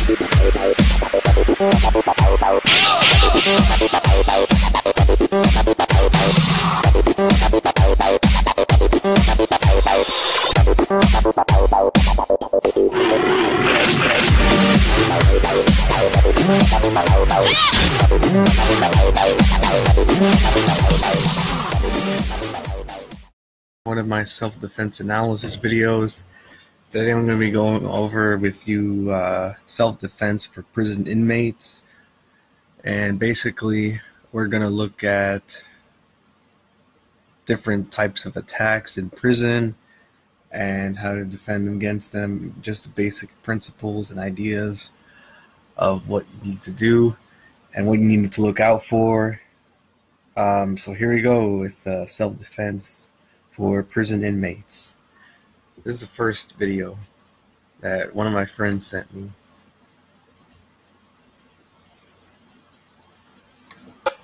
One of my self-defense analysis videos. Today I'm going to be going over with you self-defense for prison inmates, and basically we're going to look at different types of attacks in prison and how to defend against them, just the basic principles and ideas of what you need to do and what you need to look out for. So here we go with self-defense for prison inmates. This is the first video that one of my friends sent me.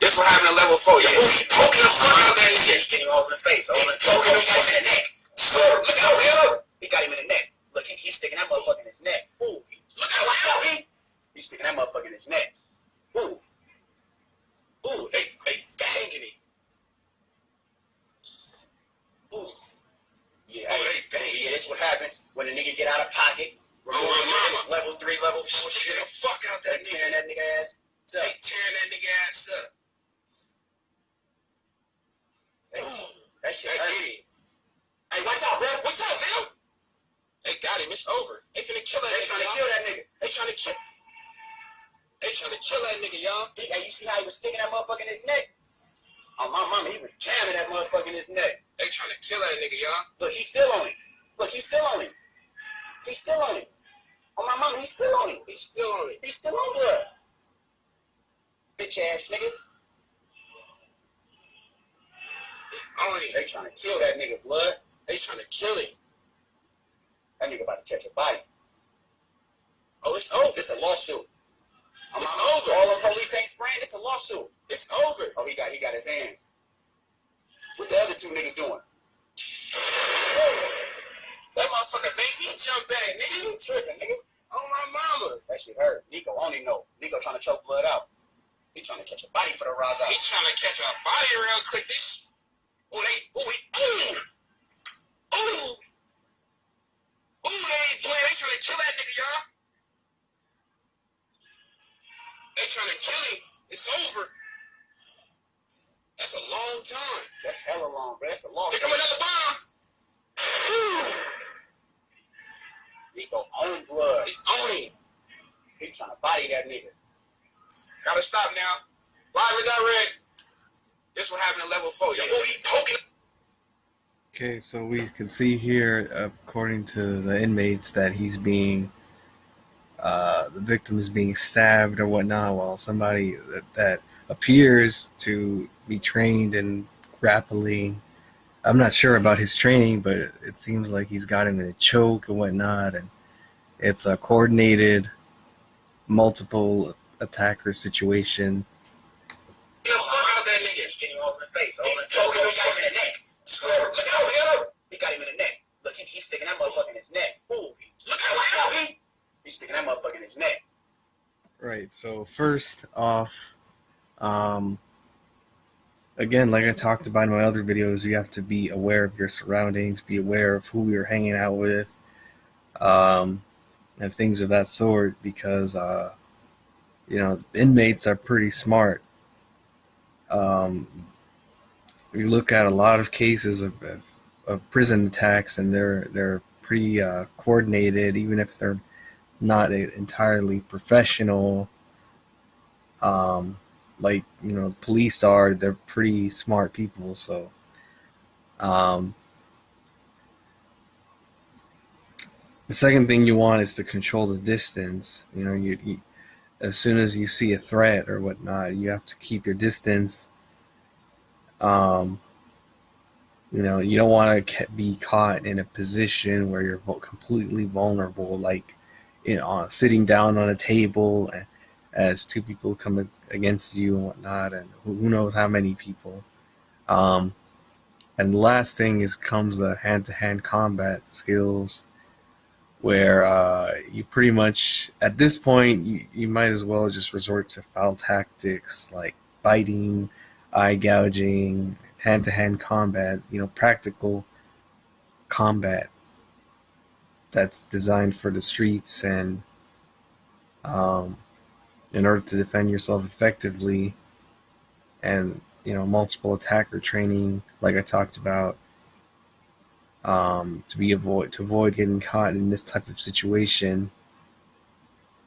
This what happened to level 4. Yo, he poking the fuck out that nigga. He's getting all in the face. All in poking him in the neck. Look out, yo. He got him in the neck. Look, he's sticking that motherfucker in his neck. Ooh, look out, he. He's sticking that motherfucker in his neck. Ooh. Ooh, they banging it. Ooh. Yeah, they banging. Yeah, this what happened when a nigga get out of pocket. Level 3, level 4. Sticking the fuck out that nigga. Tearing that nigga ass up. They tearing that nigga ass up. That shit hurt. Hey, watch out, bro. Watch out, man. They got him. It's over. They finna kill that nigga. They trying to kill that nigga. They trying to kill that nigga, y'all. Hey, you see how he was sticking that motherfucker in his neck? Oh, my mama, he was jamming that motherfucker in his neck. They trying to kill that nigga, y'all. Look, he's still on him. Look, he's still on him. He's still on him. Oh, my mama, he's still on him. He's still on it. He's still on blood. Bitch ass nigga. They trying to kill that nigga, blood. They trying to kill him. That nigga about to catch a body. Oh, it's over. It's a lawsuit. It's over. All the police ain't spraying. It's a lawsuit. It's over. Oh, he got his hands. What the other two niggas doing? That motherfucker made me jump back, nigga. You tripping, nigga. Oh, my mama. That shit hurt. Nico only know. Nico trying to choke blood out. He trying to catch a body for the Raza. He trying to catch a body real quick. This. Ooh, they ain't playing. They trying to kill that nigga, y'all. They trying to kill him. It's over. That's a long time. That's hella long, bro. That's a long time. Pick up another bomb. Nico on blood. He's on him. He trying to body that nigga. Gotta stop now. Live and direct. This what happened to level 4. Yo, he poking. Okay, so we can see here, according to the inmates, that he's being, the victim is being stabbed or whatnot, while somebody that appears to be trained in grappling. I'm not sure about his training, but it seems like he's got him in a choke and whatnot, and it's a coordinated, multiple attacker situation. Get the fuck out that nigga. He's getting all in the face. All in poking him in the neck. Look out, yo. He got him in the neck. Look, he's sticking that motherfucker in his neck. Ooh, look out, he. He's sticking that motherfucker in his neck. Right, so first off, again, like I talked about in my other videos, you have to be aware of your surroundings, be aware of who you're hanging out with, and things of that sort, because, you know, inmates are pretty smart. We look at a lot of cases of prison attacks, and they're pretty coordinated, even if they're not entirely professional. Like, you know, police are. They're pretty smart people. So, the second thing you want is to control the distance. You know, you as soon as you see a threat or whatnot, you have to keep your distance. You know, you don't want to be caught in a position where you're completely vulnerable, like, you know, sitting down on a table as two people come against you and whatnot, and who knows how many people. And the last thing comes the hand-to-hand combat skills, where you pretty much, at this point, you might as well just resort to foul tactics like biting, eye gouging, hand to hand combat, practical combat that's designed for the streets. And um, in order to defend yourself effectively, and multiple attacker training, like I talked about, to avoid getting caught in this type of situation.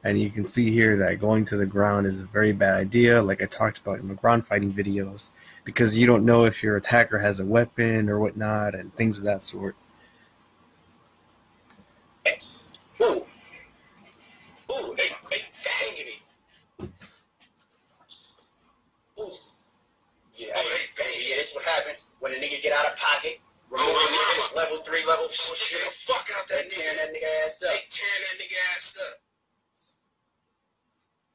And you can see here that going to the ground is a very bad idea, like I talked about in my ground fighting videos, because you don't know if your attacker has a weapon or whatnot, and things of that sort. Ooh, ooh, they banging it. Ooh, yeah, they banging. Yeah, this what happened when a nigga get out of pocket. Level 3, level 4 shit. The fuck out that nigga. Tearing that nigga ass up. They tearing that nigga ass up.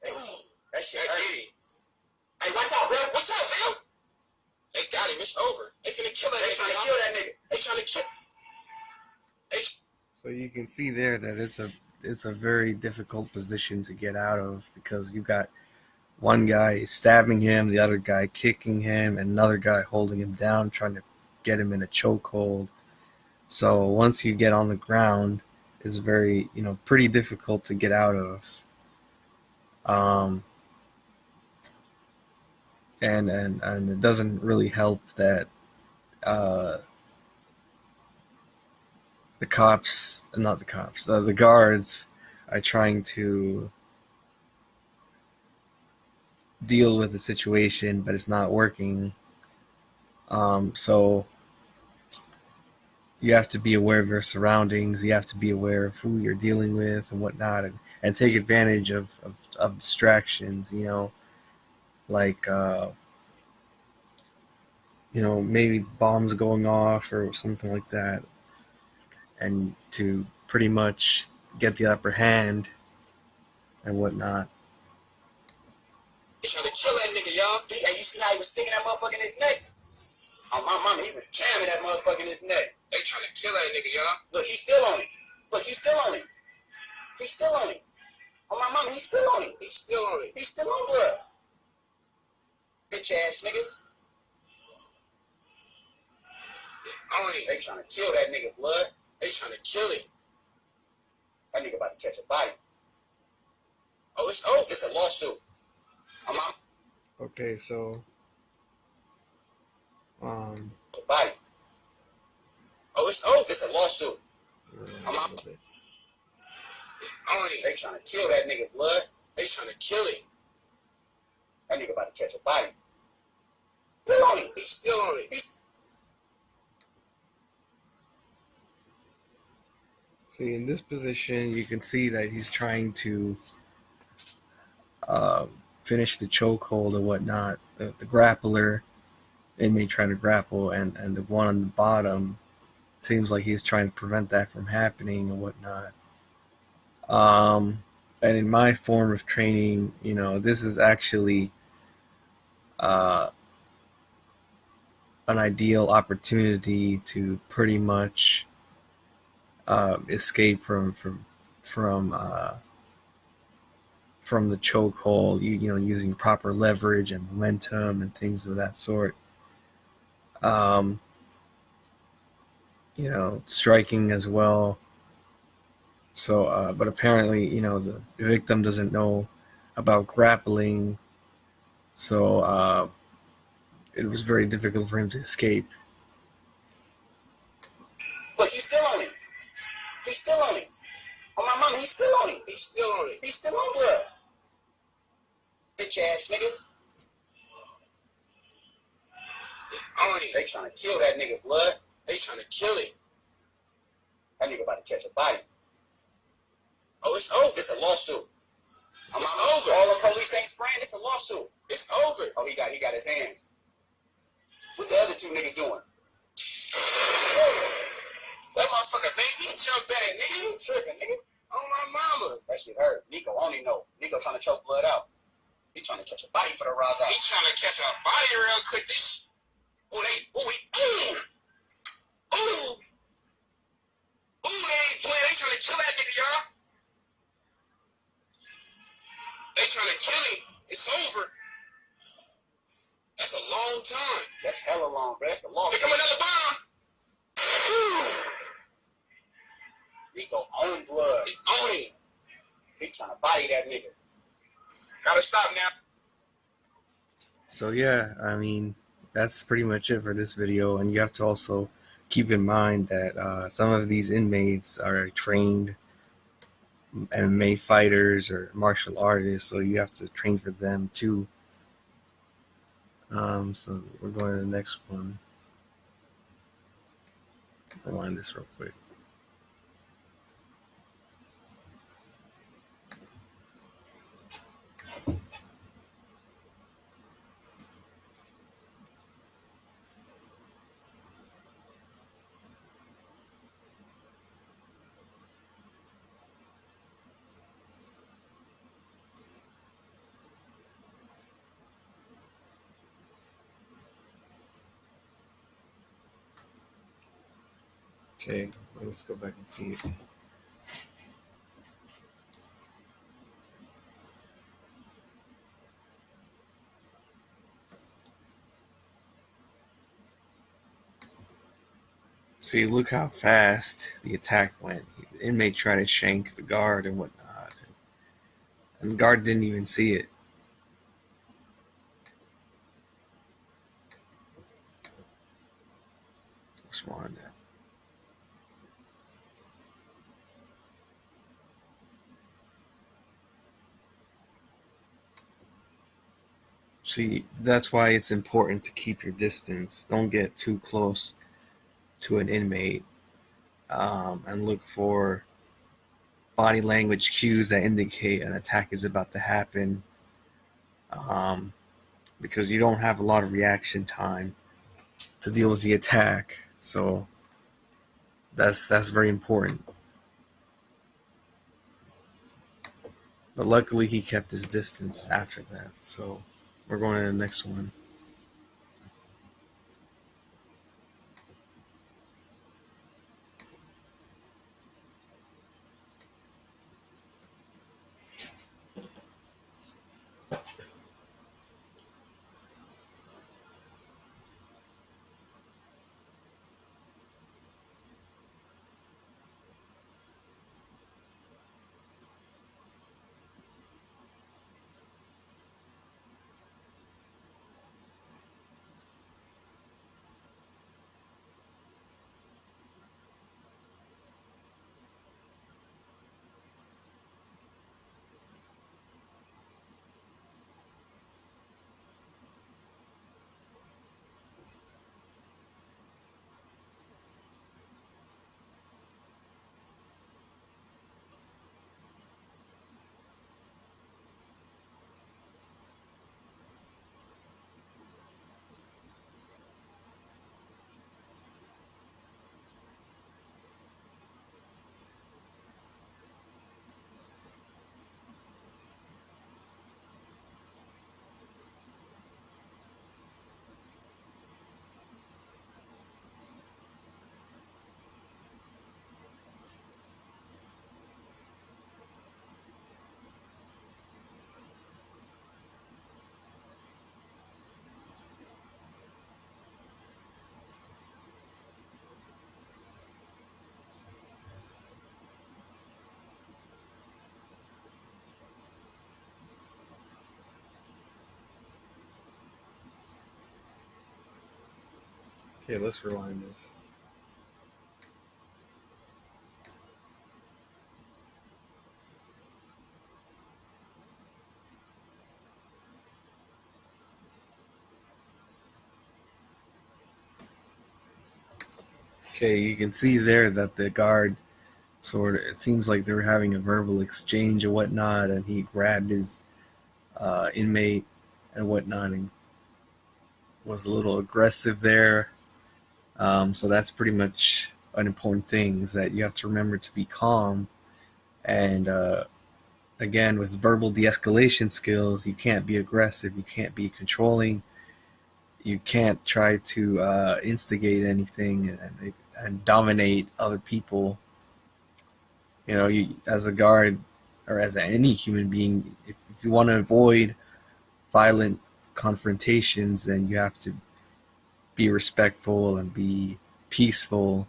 Ooh, that shit hurt. Hey, watch out, bro. Watch out, man. They got him. It's over. They finna kill that nigga. They trying to kill that nigga. They trying to kill. So you can see there that it's a very difficult position to get out of, because you got one guy stabbing him, the other guy kicking him, and another guy holding him down, trying to get him in a chokehold. So once you get on the ground, it's very, pretty difficult to get out of. Um, and it doesn't really help that uh, the guards are trying to deal with the situation, but it's not working. So you have to be aware of your surroundings. You have to be aware of who you're dealing with and whatnot, and take advantage of distractions. Like maybe bombs going off or something like that, and to pretty much get the upper hand and whatnot. They trying to kill that nigga, y'all. Hey, you see how he was sticking that motherfucker in his neck? Oh, my mama, he was jamming that motherfucker in his neck. They trying to kill that nigga, y'all. Look, he's still on it. Look, he's still on it. He's still on it. Oh, my mama, he's still on it. He's still on it. He's still on blood. Bitch ass niggas. They trying to kill that nigga, blood. They trying to kill him. That nigga about to catch a body. Oh, it's over. It's a lawsuit. Okay, so a body. Oh, it's over. It's a lawsuit. They trying to kill that nigga, blood. They trying to kill him. That nigga about to catch a body. Still on him. He's still on it. See, in this position, you can see that he's trying to finish the chokehold or whatnot. The grappler inmate trying to grapple, and the one on the bottom seems like he's trying to prevent that from happening and whatnot. And in my form of training, this is actually uh, an ideal opportunity to pretty much escape from from the chokehold. Using proper leverage and momentum and things of that sort. Um, striking as well. So, but apparently, the victim doesn't know about grappling, so it was very difficult for him to escape. But he's still on it. He's still on it. Oh, my mama, he's still on it. He's still on it. He's still on blood. Bitch ass niggas. They trying to kill that nigga, blood. They trying to kill him. That nigga about to catch a body. Oh, it's over. It's a lawsuit. It's over. All the police ain't spraying. It's a lawsuit. It's over. Oh, he got his hands. What the other two niggas doing? That motherfucker, baby, he jumped back, nigga. You tripping, nigga. Oh, my mama. That shit hurt. Nico only know. Nico trying to choke blood out. He trying to catch a body for the Raza. He trying to catch a body real quick. This. Ooh, ooh. Ooh, they ain't playing. They trying to kill that nigga, y'all. They trying to kill him. It's over. That's a long time. That's hella long, bro. That's a long time. Pick up another bomb. Rico own blood. He's on him. He trying to body that nigga. Gotta stop now. So yeah, I mean, that's pretty much it for this video. And you have to also keep in mind that some of these inmates are trained MMA fighters or martial artists, so you have to train for them too. So we're going to the next one. I'll wind this real quick. Okay, let's go back and see it. See, look how fast the attack went. The inmate tried to shank the guard and whatnot, and the guard didn't even see it. Let's rewind that. See, that's why it's important to keep your distance. Don't get too close to an inmate, and look for body language cues that indicate an attack is about to happen, um, because you don't have a lot of reaction time to deal with the attack. So that's very important. But luckily, he kept his distance after that. So we're going to the next one. Okay, let's rewind this. Okay, you can see there that the guard sort of, it seems like they were having a verbal exchange and whatnot, and he grabbed his inmate and whatnot and was a little aggressive there. So that's pretty much an important thing, is that you have to remember to be calm. And again, with verbal de-escalation skills, you can't be aggressive, you can't be controlling, you can't try to instigate anything and dominate other people. You, as a guard or as any human being, if you want to avoid violent confrontations, then you have to be respectful and be peaceful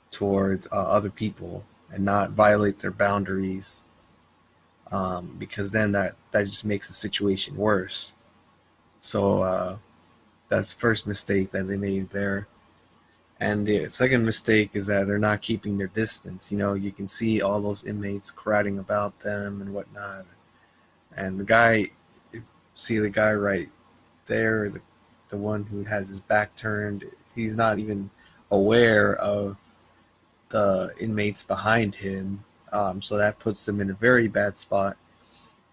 towards other people and not violate their boundaries, because then that just makes the situation worse. So that's the first mistake that they made there. And the second mistake is that they're not keeping their distance. You can see all those inmates crowding about them and whatnot. And see the guy right there, the one who has his back turned, he's not even aware of the inmates behind him. So that puts them in a very bad spot,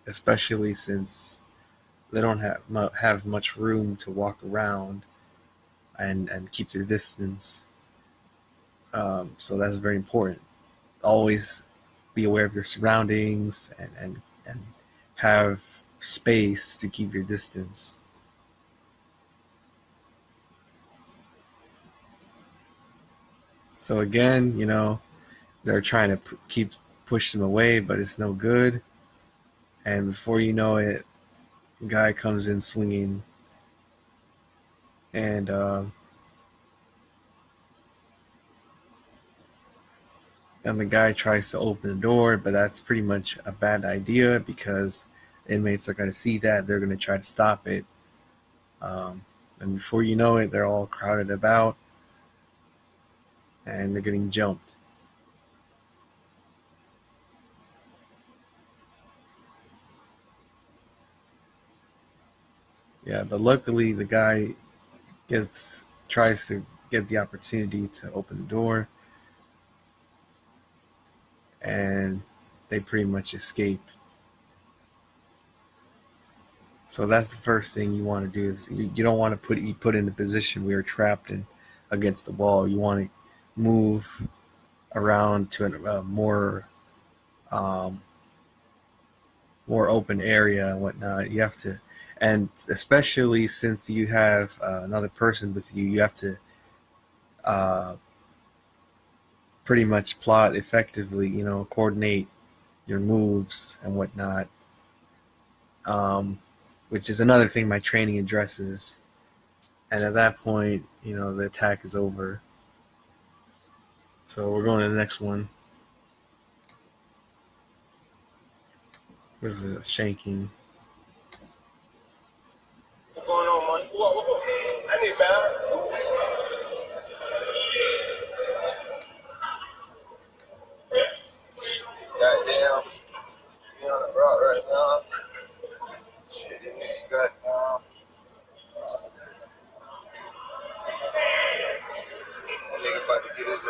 especially since they don't have much room to walk around and keep their distance. So that's very important. Always be aware of your surroundings and have space to keep your distance. So again, they're trying to keep push them away, but it's no good. And before you know it, a guy comes in swinging, and the guy tries to open the door, but that's pretty much a bad idea because inmates are going to see that, they're going to try to stop it, and before you know it, they're all crowded about and they're getting jumped. Yeah, but luckily the guy gets tries to get the opportunity to open the door, and they pretty much escape. So that's the first thing you want to do is you don't want to put in a position where you're trapped in against the wall. You want to move around to a um, more open area and whatnot. You have to, and especially since you have another person with you, you have to uh, pretty much plot effectively. Coordinate your moves and whatnot, um, which is another thing my training addresses. And at that point, the attack is over. So we're going to the next one. This is a shanking. What's going on, man? I need balance. Goddamn. You on the road right now. Shit, this nigga got that nigga about to get his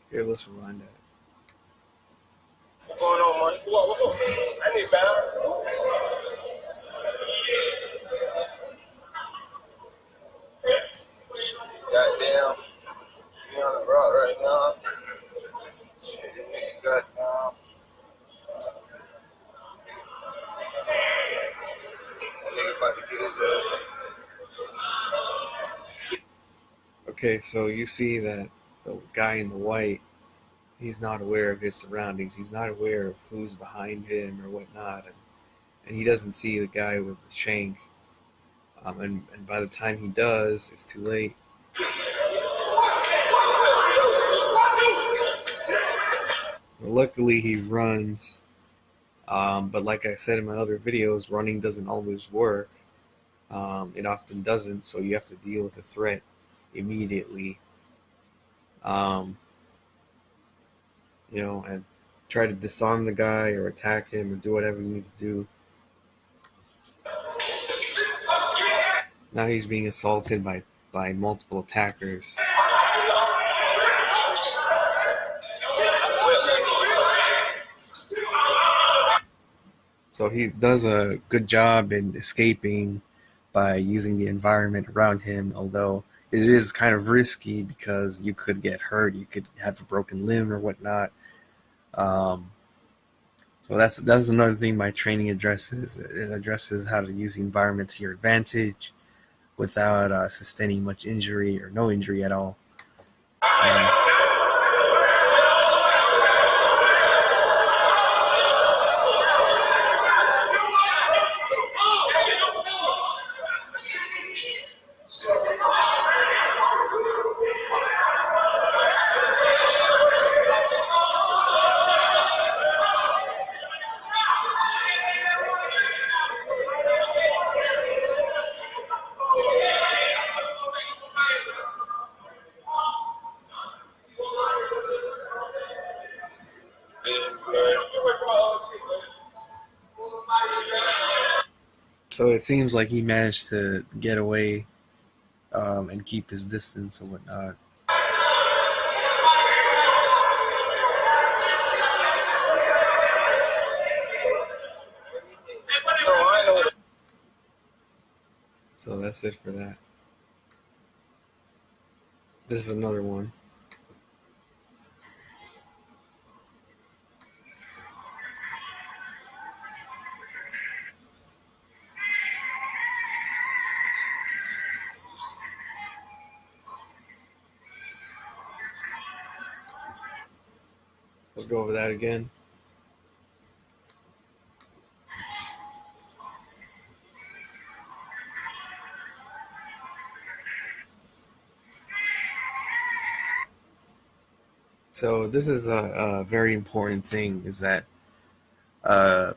Here, let's rewind that. What's going on, man? I need balance. Goddamn. You on the road right now. Shit, this nigga got that nigga about to get his Okay, so you see that the guy in the white, he's not aware of his surroundings. He's not aware of who's behind him or whatnot, and he doesn't see the guy with the shank. And by the time he does, it's too late. Luckily, he runs. But like I said in my other videos, running doesn't always work. It often doesn't, so you have to deal with the threat immediately. Um, and try to disarm the guy or attack him or do whatever you need to do. Now he's being assaulted by multiple attackers. So he does a good job in escaping by using the environment around him, although it is kind of risky because you could get hurt, you could have a broken limb or whatnot. Um, so that's another thing my training addresses. It addresses how to use the environment to your advantage without sustaining much injury or no injury at all. Um, so it seems like he managed to get away and keep his distance and whatnot. So that's it for that. This is another one. Let's go over that again. So this is a very important thing is that uh,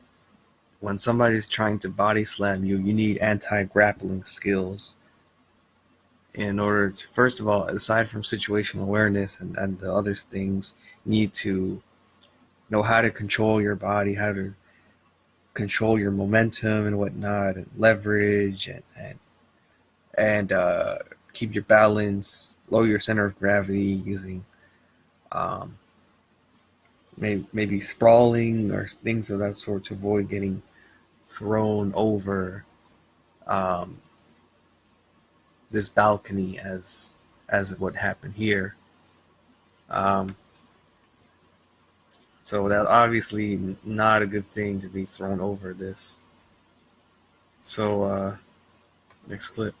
when somebody's trying to body slam you, you need anti-grappling skills in order to, first of all, aside from situational awareness and the other things, you need to know how to control your body, how to control your momentum and whatnot, and leverage and keep your balance, lower your center of gravity using um, maybe sprawling or things of that sort to avoid getting thrown over um, this balcony as what happened here. Um, so that obviously not a good thing to be thrown over this. So next clip.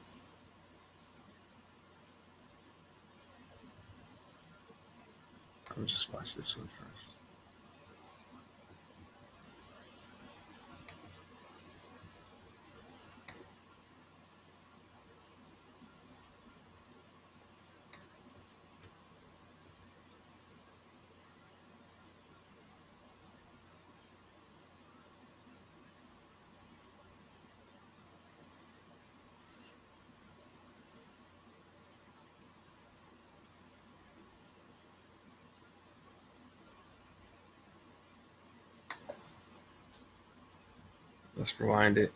I'll just watch this one first. Let's rewind it.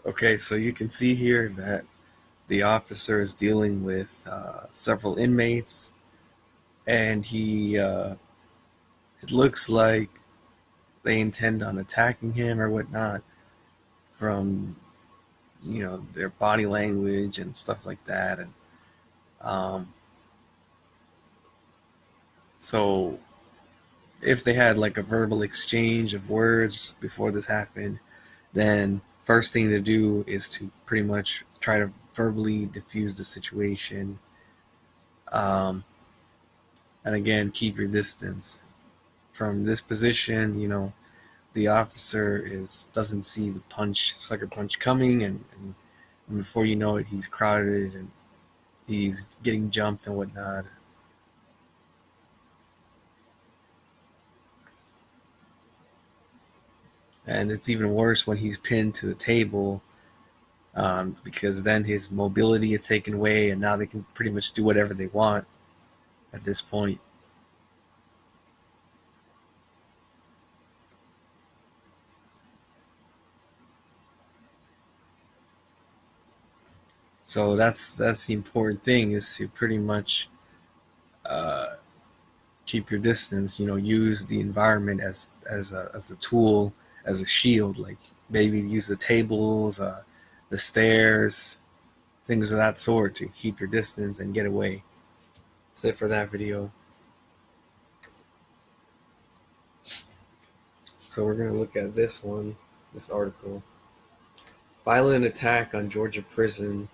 Okay, so you can see here that the officer is dealing with several inmates, and it looks like they intend on attacking him or whatnot from their body language and stuff like that, and um, so if they had like a verbal exchange of words before this happened, then first thing to do is to pretty much try to verbally diffuse the situation. Um, and again, keep your distance from this position. the officer doesn't see the sucker punch coming, and before you know it, he's crowded and he's getting jumped and whatnot. And it's even worse when he's pinned to the table, because then his mobility is taken away, and now they can pretty much do whatever they want at this point. So that's the important thing, is to pretty much uh, keep your distance. Use the environment as a tool, as a shield. Like maybe use the tables, the stairs, things of that sort to keep your distance and get away. That's it for that video. So we're gonna look at this one, this article. Violent attack on Georgia prison.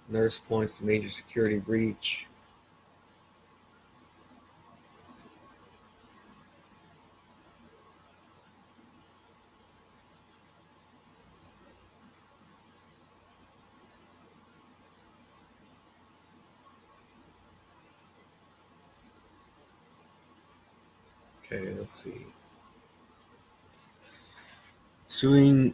Nurse points to major security breach. Okay, let's see. Suing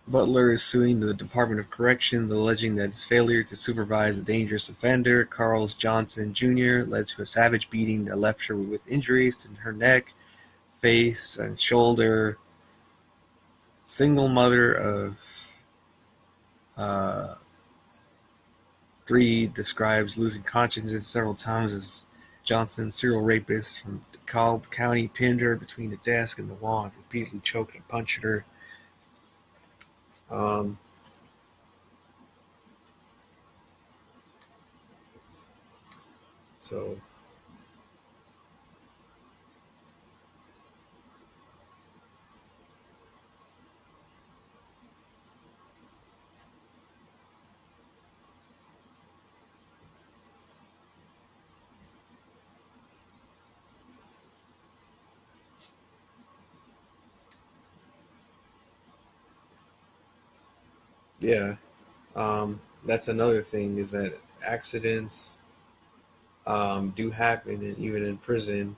Butler is suing the Department of Corrections, alleging that his failure to supervise a dangerous offender, Carlos Johnson Jr., led to a savage beating that left her with injuries to her neck, face, and shoulder. Single mother of uh, three describes losing consciousness several times as Johnson, serial rapist from DeKalb County, pinned her between the desk and the wall and repeatedly choked and punched her. Um, so yeah, that's another thing, is that accidents do happen, and even in prison,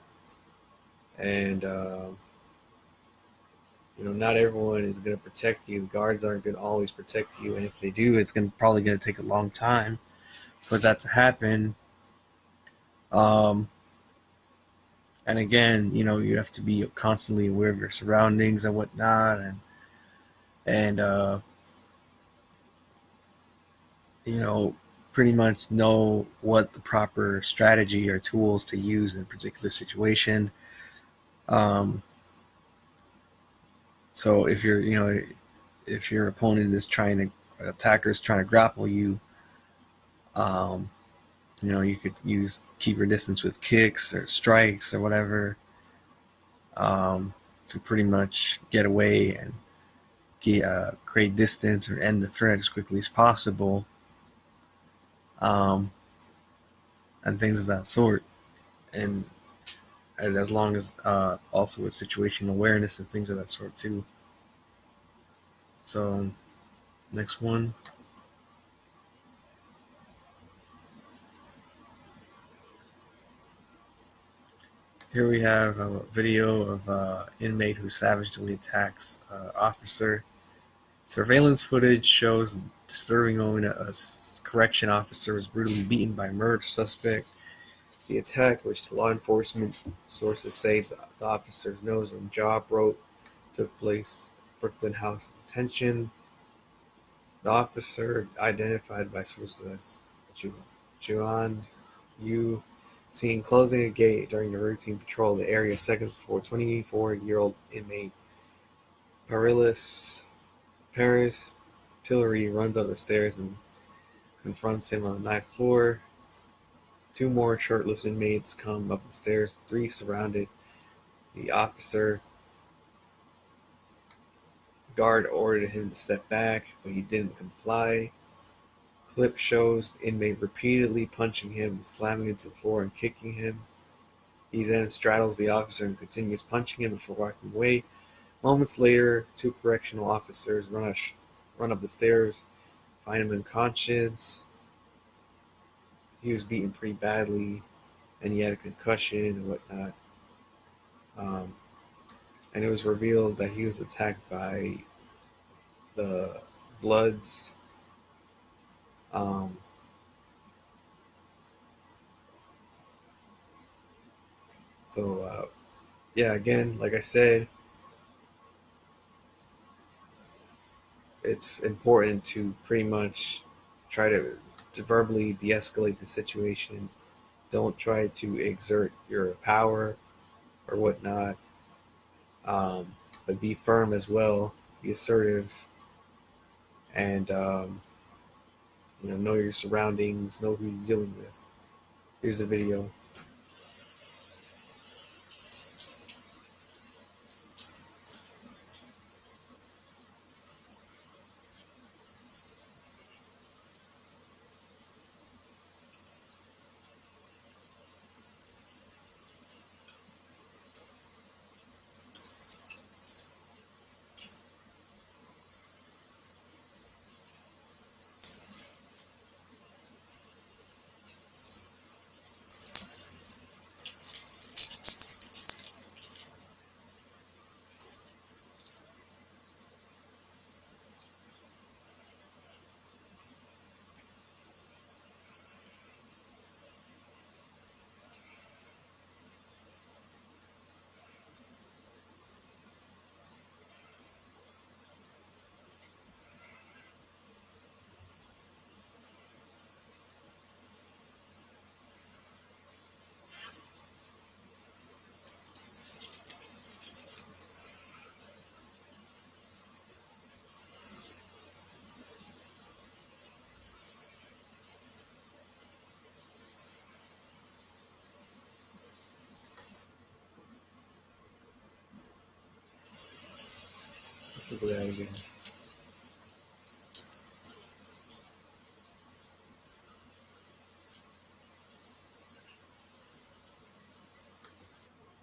and not everyone is going to protect you. The guards aren't going to always protect you, and if they do, it's probably going to take a long time for that to happen. Um, and again, you have to be constantly aware of your surroundings and whatnot, and you know pretty much know what the proper strategy or tools to use in a particular situation. Um, so if your opponent is trying to attacker is trying to grapple you, um, you could keep your distance with kicks or strikes or whatever, um, to pretty much get away and create distance or end the threat as quickly as possible, um, and things of that sort. And as long as also with situational awareness and things of that sort too. So next one. Here we have a video of inmate who savagely attacks officer. Surveillance footage shows a disturbing moment. A correction officer was brutally beaten by a murder suspect. The attack, which law enforcement sources say the officer's nose and jaw broke, took place at Brooklyn House Detention. The officer, identified by sources as Juan Yu, seen closing a gate during a routine patrol of the area seconds before 24-year-old inmate Paris Tillery runs up the stairs and confronts him on the ninth floor. Two more shirtless inmates come up the stairs. Three surrounded the officer. The guard ordered him to step back, but he didn't comply. Clip shows the inmate repeatedly punching him, slamming into the floor, and kicking him. He then straddles the officer and continues punching him before walking away. Moments later, two correctional officers run up the stairs, find him unconscious. He was beaten pretty badly, and he had a concussion and whatnot. Um, and it was revealed that he was attacked by the Bloods. Um, so yeah, again, like I said, it's important to pretty much try to verbally de-escalate the situation. Don't try to exert your power or whatnot, um, but be firm as well. Be assertive, and know your surroundings, know who you're dealing with. Here's a video. Let's look at that again.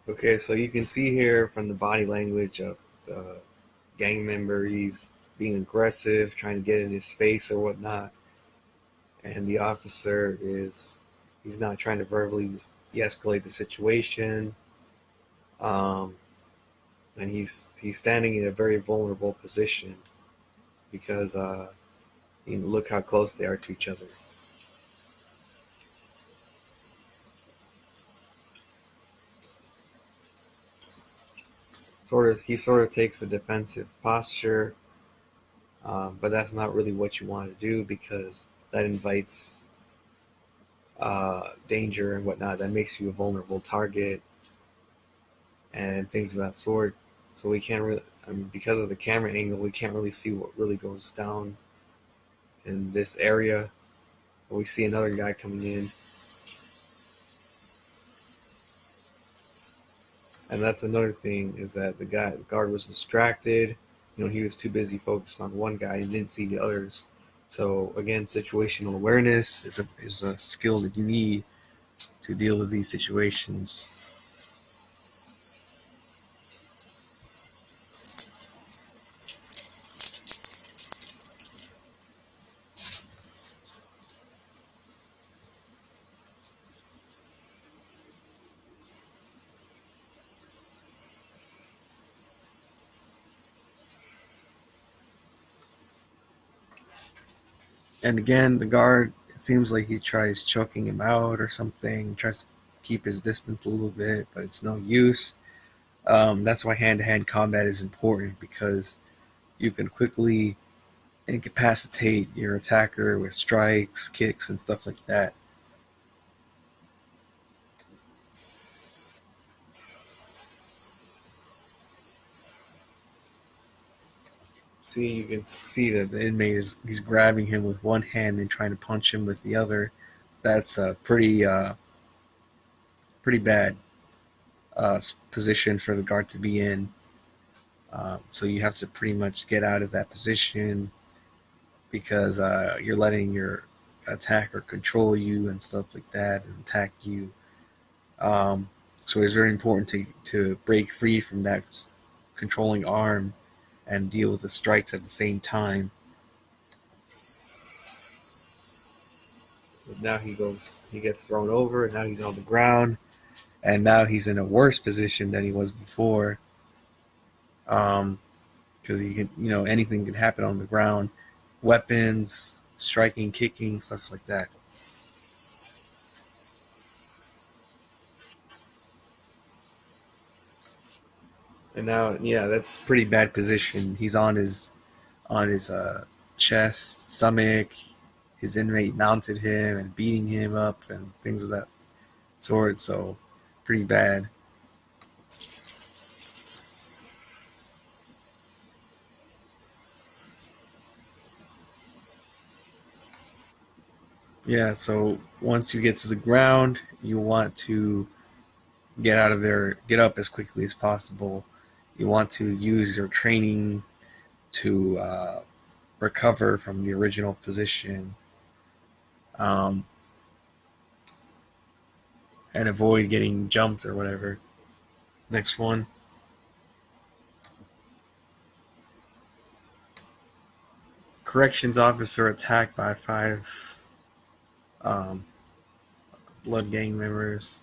Okay, so you can see here from the body language of the gang member, he's being aggressive, trying to get in his face or whatnot, and the officer is he's not trying to verbally de-escalate the situation, um, and he's standing in a very vulnerable position because look how close they are to each other. He sort of takes a defensive posture, but that's not really what you want to do because that invites danger and whatnot. That makes you a vulnerable target and things of that sort. So we can't really, I mean, because of the camera angle, we can't really see what really goes down in this area. But we see another guy coming in, and that's another thing is that the guard was distracted. He was too busy focused on one guy and didn't see the others. So again, situational awareness is a skill that you need to deal with these situations. And again, the guard, it seems like he tries choking him out or something, tries to keep his distance a little bit, but it's no use. That's why hand to hand combat is important because you can quickly incapacitate your attacker with strikes, kicks, and stuff like that. See, you can see that the inmate he's grabbing him with one hand and trying to punch him with the other. That's a pretty bad position for the guard to be in. So you have to pretty much get out of that position because you're letting your attacker control you and stuff like that and attack you. Um, So it's very important to break free from that controlling arm and deal with the strikes at the same time. But now he gets thrown over, and now he's on the ground, and now he's in a worse position than he was before. Um, because he can, anything can happen on the ground, weapons, striking, kicking, stuff like that. And now, yeah, that's a pretty bad position. He's on his chest, stomach. His inmate mounted him and beating him up and things of that sort. So, pretty bad. Yeah. So once you get to the ground, you want to get out of there, get up as quickly as possible. You want to use your training to recover from the original position, um, and avoid getting jumped or whatever. Next one. Corrections officer attacked by five um, blood gang members.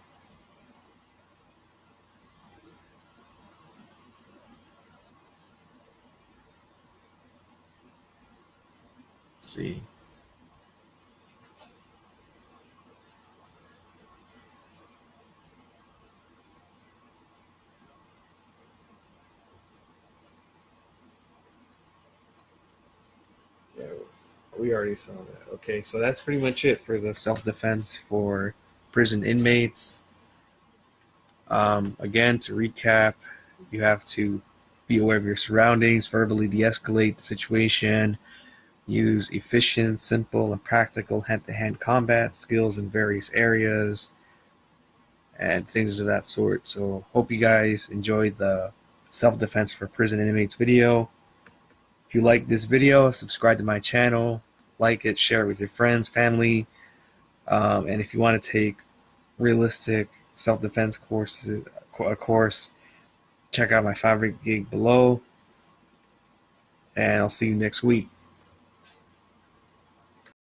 Let's see. Yeah, we already saw that. Okay, so that's pretty much it for the self defense for prison inmates. Again, to recap, you have to be aware of your surroundings, verbally de escalate the situation, use efficient, simple, and practical hand to hand combat skills in various areas, and things of that sort. So, hope you guys enjoyed the self defense for prison inmates video. If you like this video, subscribe to my channel, like it, share it with your friends, family, and if you want to take realistic self defense courses, a course, check out my Fiverr gig below, and I'll see you next week.